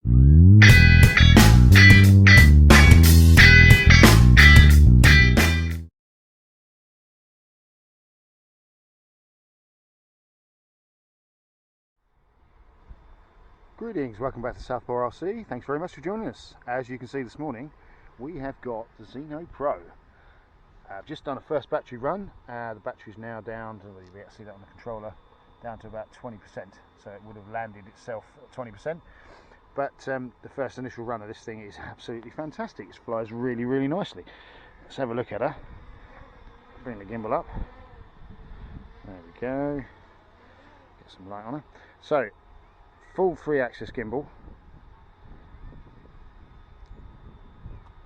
Greetings, welcome back to Southpaw RC. Thanks very much for joining us. As you can see this morning, we have got the Zino Pro. I've just done a first battery run. The battery's now down to, you can see that on the controller, down to about 20%. So it would have landed itself at 20%. But the first initial run of this thing is absolutely fantastic. It flies really, really nicely. Let's have a look at her. Bring the gimbal up. There we go. Get some light on her. So, full 3-axis gimbal,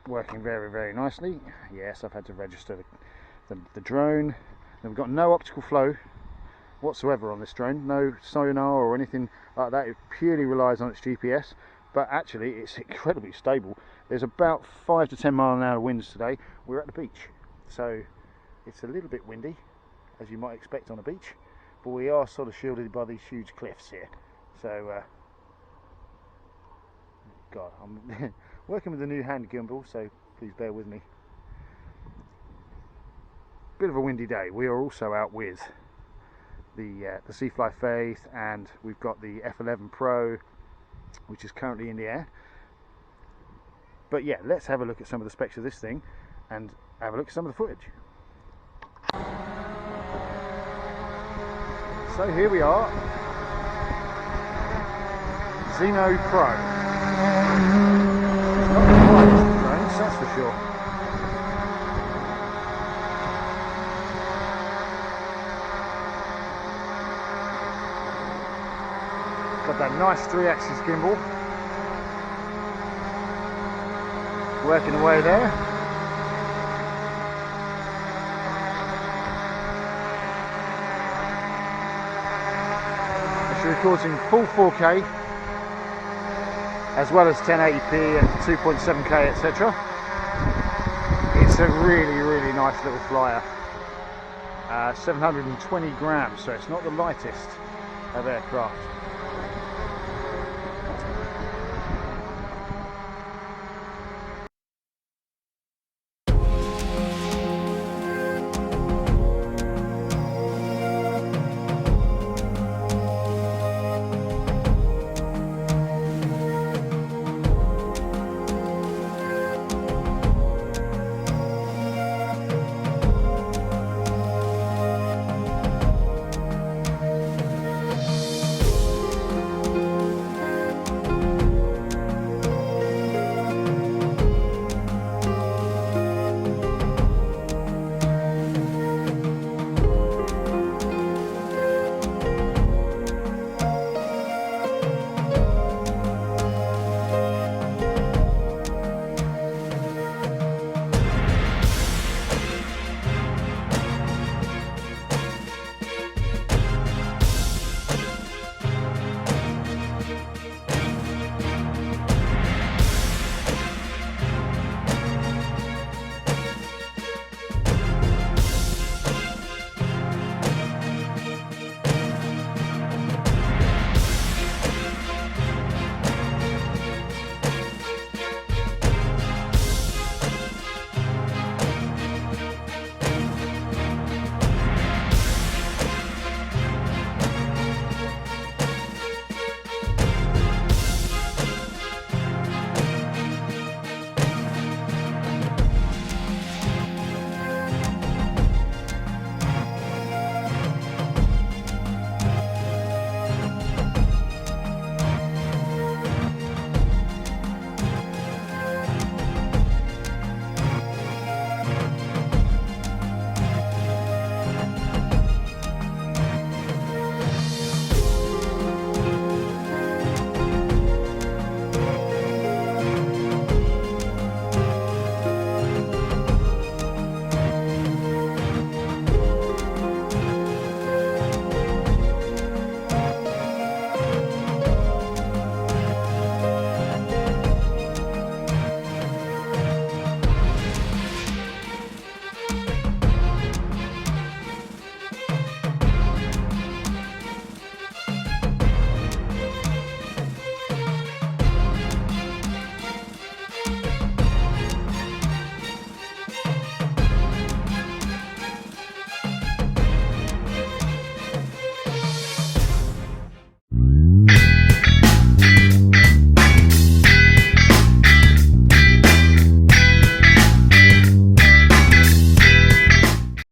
working very, very nicely. Yes, I've had to register the drone. And we've got no optical flow whatsoever on this drone, no sonar or anything like that. It purely relies on its GPS, but actually it's incredibly stable. There's about 5 to 10 mile an hour winds today. We're at the beach, so it's a little bit windy, as you might expect on a beach, but we are sort of shielded by these huge cliffs here. So, God, I'm working with a new hand gimbal, so please bear with me. Bit of a windy day. We are also out with the Seafly Faith, and we've got the F11 Pro, which is currently in the air. But yeah, let's have a look at some of the specs of this thing and have a look at some of the footage. So here we are. Zino Pro. It's not the quietest drones, that's for sure. Got that nice 3-axis gimbal working away there. It's recording full 4K, as well as 1080p and 2.7K, etc. It's a really, really nice little flyer. 720 grams, so it's not the lightest of aircraft.